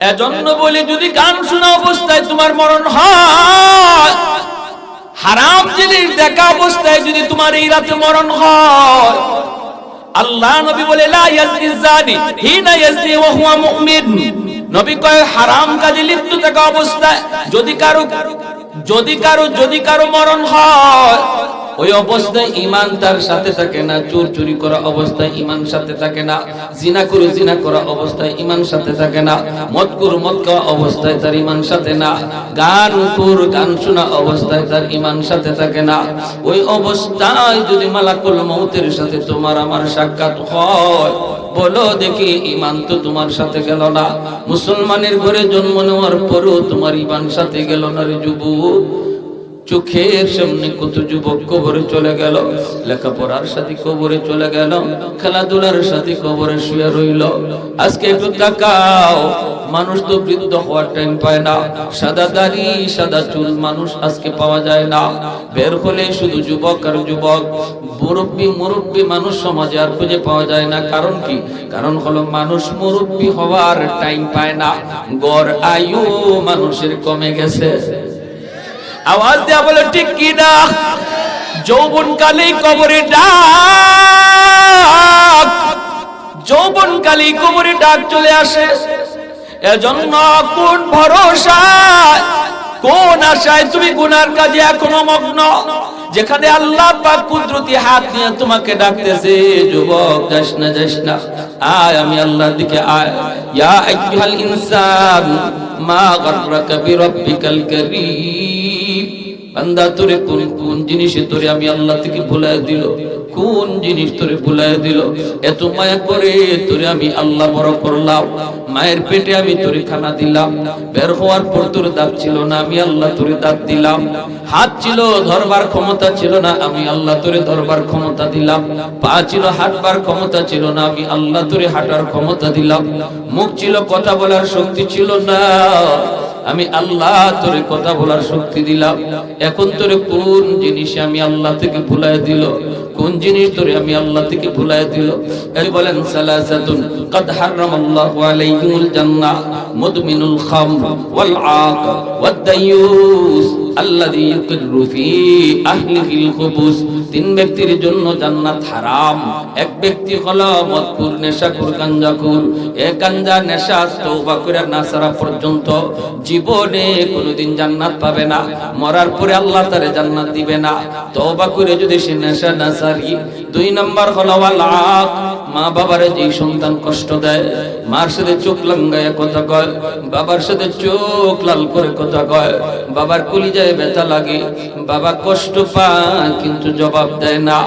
এজন্য বলি, যদি গান শোনা অবস্থায় তোমার মরণ হয়, হারাম জিনিস দেখা অবস্থায় যদি তোমার এই রাতে মরণ হয়, আল্লাহ নবী বলে লা ইয়াজনি জানি হিনা ইয়াজনি ওয়া হুয়া মুমিন। নবী কয় হারাম কাজে লিপ্ত থাকা অবস্থায় যদি কারো মরণ হয়, ওই অবস্থায় ঈমান তার সাথে থাকে না। চুরি করা অবস্থায় ঈমান সাথে থাকে না। জিনা করা অবস্থায় ঈমান সাথে থাকে না। মদ খাওয়া অবস্থায় তার ঈমান সাথে না। গান শোনা অবস্থায় তার ঈমান সাথে থাকে না। ওই অবস্থায় যদি মালাকুল মউতের সাথে তোমার আমার সাক্ষাৎ হয়, বলো দেখি ঈমান তো তোমার সাথে গেল না। মুসলমানের ঘরে জন্ম নেওয়ার পরও তোমার ঈমান সাথে গেল না রে যুবক। চোখের সামনে কত যুবক কবরে চলে গেল, লেখাপড়ার সাথে কবরে চলে গেল, খেলাধুলার সাথে কবরে শুয়ে রইল। আজকে একটু তাকাও, মানুষ তো বৃদ্ধ হওয়ার টাইম পায় না। সাদা দাড়ি সাদা চুল মানুষ আজকে পাওয়া যায় না। বের হলে শুধু যুবক আর যুবক, মুরব্বী মানুষ সমাজে আর খুঁজে পাওয়া যায় না। কারণ কি? কারণ হলো মানুষ মুরব্বী হওয়ার টাইম পায় না। গড় আয়ু মানুষের কমে গেছে। আওয়াজ দেয়া বলে ঠিক কি না? যৌবন কালেই কবরে ডাক, যৌবন কালেই কবরে ডাক চলে আসে। এজন্য কোন ভরসায়, কোন আশায় তুমি গুনার কাজে এখনো মগ্ন, যেখানে আল্লাহ পাক কুদরতি হাত নিয়ে তোমাকে ডাকতেছে, যুবক যাস না, আয় আমি আল্লাহর দিকে আয়। ইয়া আইয়ুহাল ইনসান মা গাররাকা বিরাব্বিকাল কারীম। বান্দা তোরে কোন জিনিসে তোরে আমি আল্লাহ থেকে ভুলায় দিল? কোন জিনিস তোরে ভুলায় দিল? এত মায়া করে তোরে আমি আল্লাহ বড় করলাম। মায়ের পেটে আমি তোরে খানা দিলাম, বের হওয়ার পর তোর দাঁত ছিল না, আমি আল্লাহ তোরে দাঁত দিলাম। হাত ছিল ধরবার ক্ষমতা ছিল না, আমি আল্লাহ তোরে ধরবার ক্ষমতা দিলাম। পা ছিল হাঁটবার ক্ষমতা ছিল না, আমি আল্লাহ তোরে হাঁটার ক্ষমতা দিলাম। মুখ ছিল কথা বলার শক্তি ছিল না, আমি আল্লাহ তোরে কথা বলার শক্তি দিলাম। এখন তোরে কোন জিনিস আমি আল্লাহ থেকে ভুলায় দিল? কোন জিনিস তোরে আমি আল্লাহ থেকে ভুলায় দিল? এই বলেন সালাসাতুন قد حرم الله عليهم الجنة مدمن الخمر والعاق والديوس الذي يقر في أهله الخبث। তিন ব্যক্তির জন্য জান্নাত হারাম। এক ব্যক্তি হলো মদখোর, নেশাখোর, গাঞ্জাখোর। এই গাঞ্জা নেশা তওবা করে না ছাড়া পর্যন্ত জীবনে কোনোদিন জান্নাত পাবে না। মরার পরে আল্লাহ তারে জান্নাত দিবে না, তওবা করে যদি সে নেশা না ছাড়ি। দুই নাম্বার হলো ওয়াল আক, মা বাবারে যে সন্তান কষ্ট দেয়, মার সাথে চোখ লাঙ্গায় কথা কয়, বাবার সাথে চোখ লাল করে কথা কয়, বাবার কলিজায় ব্যথা লাগে, বাবা কষ্ট পায় কিন্তু জবাব দেয় না।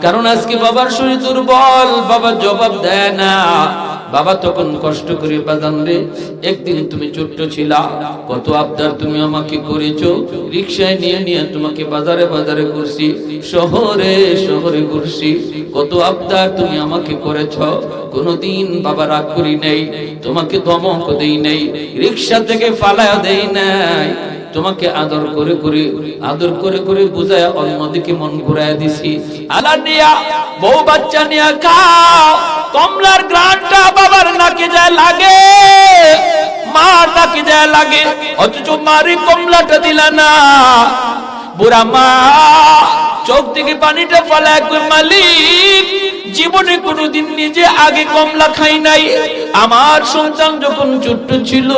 কারণ আজকে বাবার শরীর দুর্বল, বাবা জবাব দেয় না। বাবা তখন কষ্ট করে, বাজান রে একদিন তুমি ছোট্ট ছিলা, কত আবদার তুমি আমাকে করেছো, রিকশায় নিয়ে তোমাকে বাজারে ঘুরছি, শহরে ঘুরছি, কত আবদার তুমি আমাকে করেছো। কোনদিন বাবা রাগ করি নেই, তোমাকে ধমক দেই নেই, রিকশা থেকে ফালায়া দেই নাই, তোমাকে আদর করে বুঝায় অন্যদিকে মন ঘুরায় দিছি। আলা নিয়া বউ বাচ্চা নিয়া খাও, কমলার গ্রানটা বাবার নাকে যায় লাগে, মার নাকে যায় লাগে, অথচ মারি কমলাটা দিলা না। বুড়া মা চোখ থেকে পানিটা ফেলায় কই, মালিক জীবনে কোনোদিন নিজে আগে কমলা খাই নাই। আমার সন্তান যখন ছোট্ট ছিল,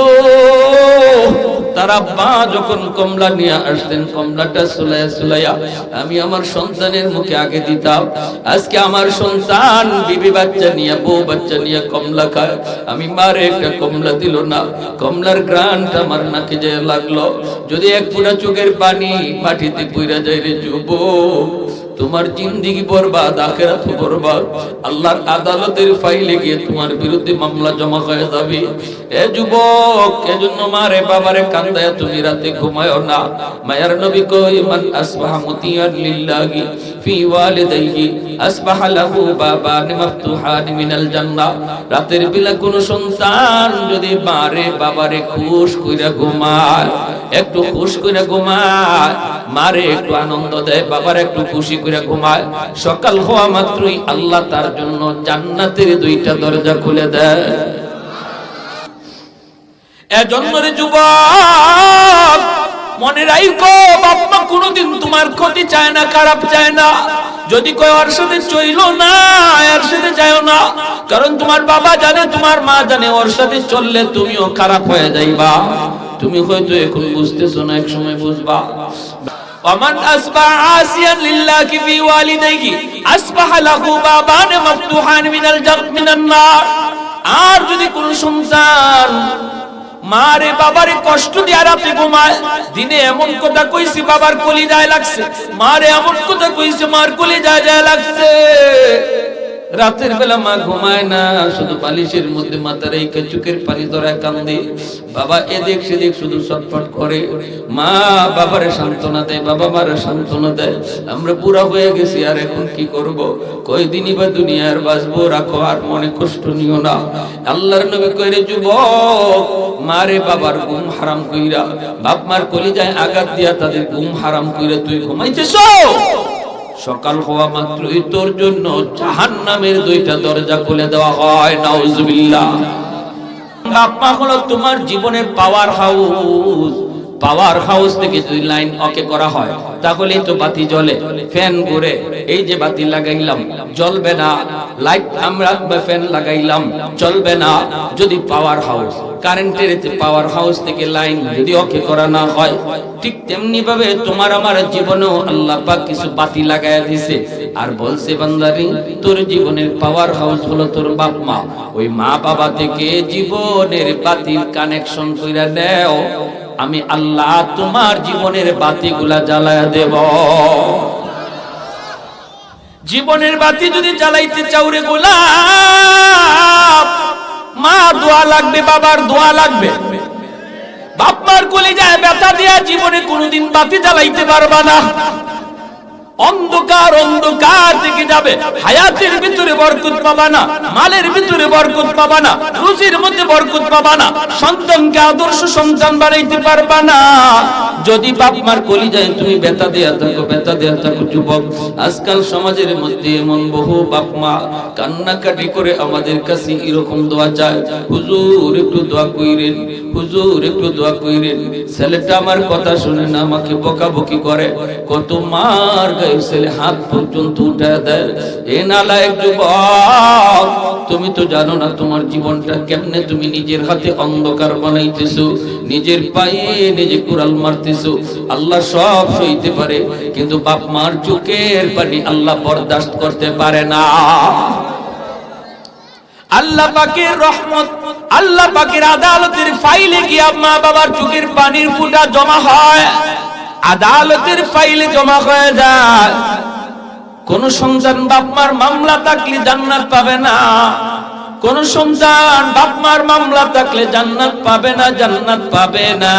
তার আব্বা যখন কমলা নিয়ে আসতেন, কমলাটা সুলাইয়া আমি আমার সন্তানের মুখে আগে দিতাম। আজকে আমার সন্তান বিবি বাচ্চা নিয়ে, বউ বাচ্চা নিয়ে কমলা খায়, আমি মারে একটা কমলা দিল না। কমলার গ্রানটা আমার নাকে যায় লাগলো। যদি এক ফোঁটা চোখের পানি মাটিতে পইরা যায় রে যুবক, তোমার জিন্দেগি বরবাদ, আখিরাত বরবাদ। আল্লাহর আদালতের ফাইলে গিয়ে তোমার বিরুদ্ধে মামলা জমা হয়ে যাবে। এ যুবক, এজন্য মারে বাবারে কান্দায় তুমি রাতে ঘুমায়ো না। মায়ার নবী কই, মান আসবাহা মুতিয়ান লিল্লাহি ফি ওয়ালিদাইহি আসবাহা লাহু বাবান মাফতুহান মিনাল জান্নাহ। রাতের বেলা কোন সন্তান যদি মারে বাবারে খুশ কইরা ঘুমায়, একটু খুশ কইরা ঘুমায়, মারে একটু আনন্দ দেয়, বাবার একটু খুশি করে ঘুমায়, সকাল হওয়া মাত্রই আল্লাহ তার জন্য জান্নাতের দুইটা দরজা খুলে দেয়। এজন্য রে যুবক, মনে রাখো বাপ মা কোনোদিন তোমার ক্ষতি চায় না, খারাপ চায় না। যদি কয় ওর সাথে চইলো না, এর সাথে যাও না, কারণ তোমার বাবা জানে, তোমার মা জানে ওর সাথে চললে তুমিও খারাপ হয়ে যাইবা। তুমি হয়তো এখন বুঝতেছো না, এক সময় বুঝবা। ومن أصبح عاصيا لله في والديه أصبح له بابان مفتوحان من النار। আর যদি কোন সন্তান মারে বাবারে কষ্ট দিয়ে রাতে ঘুমায়, দিনে এমন কথা কইছি বাবার কলিজায় লাগছে, মারে এমন কথা কইছে মার কলিজায় যায় লাগছে, রাতের বেলা মা ঘুমায় না, শুধু বালিশের মধ্যে মাথা রেখে চোখের পানি ধরে কান্দে, বাবা এদিক সেদিক শুধু ছটফট করে, মা বাবারে সান্ত্বনা দেয়, বাবা মারে সান্ত্বনা দেয়। আমরা বুড়া হয়ে গেছি, আর এখন কি করব, কয়দিনই বা দুনিয়ার বাঁচবো, রাখো আর মনে কষ্ট নিও না। আল্লাহর নবী কইরে যুবক, মারে বাবার ঘুম হারাম কইরা, বাপ মার কলিজায় আঘাত দিয়া তাদের ঘুম হারাম কইরা তুই ঘুমাইতেছ, সকাল হওয়া মাত্রই তোর জন্য জাহান্নামের দুইটা দরজা খুলে দেওয়া হয়। নাউজুবিল্লাহ। বাপ মা হলো তোমার জীবনের পাওয়ার হাউস। পাওয়ার হাউস থেকে যদি লাইন ওকে করা হয়, তাহলে তো বাতি জ্বলে, ফ্যান ঘুরে, এই যে বাতি লাগাইলাম জ্বলবে না, লাইট আমরা ফ্যান লাগাইলাম চলবে না। যদি পাওয়ার হাউস, কারেন্টের পাওয়ার হাউস থেকে লাইন যদি ওকে করা না হয়, ঠিক তেমনি ভাবে তোমার আমার জীবনেও আল্লাহ পাক কিছু বাতি লাগায়া দিয়েছে, আর বলছে বান্দারে তোর জীবনের পাওয়ার হাউস হলো তোর বাপ মা। ওই মা বাবা থেকে জীবনের বাতির কানেকশন কইরা দাও, আমি আল্লাহ তোমার জীবনের বাতিগুলা জ্বালায়া দেব। জীবনের বাতি যদি জ্বালাইতে চাও রে গোলাপ, মা দোয়া লাগবে, বাবার দোয়া লাগবে। বাপ মার কলিজায় ব্যথা দিয়া জীবনে কোনোদিন বাতি জ্বালাইতে পারবা না। অন্ধকার অন্ধকার থেকে যাবে, হায়াতের ভিতরে বরকত পাবা না, মালের ভিতরে বরকত পাবা না, রুজির মধ্যে বরকত পাবা না, সন্তানকে আদর্শ সন্তান বানাইতে পারবা না যদি বাপ মার কলিজায় তুমি ব্যথা দেয়া থাকো, ব্যথা দেয়া থাকো। যুবক, আজকাল সমাজের মধ্যে এমন বহু বাপ মা কান্নাকাটি করে আমাদের কাছে এরকম দোয়া চায়, হুজুর একটু দোয়া কইরেন, হুজুর একটু দোয়া কইরেন। ছেলেটা আমার কথা শুনে না, আমাকে বকাবকি করে, কত মার ছেলে হাত পর্যন্ত উঠে দেয়। এ নালায়েক যুবক, তুমি তো জানো না তোমার জীবনটা কেমনে তুমি নিজের হাতে অন্ধকার বানাইতেছো, নিজের পায়ে নিজে কুড়াল মারতেছো। আল্লাহ সব সইতে পারে, কিন্তু বাপ মার চোখের পানি আল্লাহ বরদাস্ত করতে পারে না। আল্লাহ পাকের রহমত, আল্লাহ পাকের আদালতের ফাইলে গিয়ে মা বাবার চোখের পানির ফোঁটা জমা হয়, আদালতের ফাইলে জমা হয়ে যায়। কোন সন্তান বাপ মার মামলা থাকলে জান্নাত পাবে না, কোন সন্তান বাপ মার মামলা থাকলে জান্নাত পাবে না, জান্নাত পাবে না।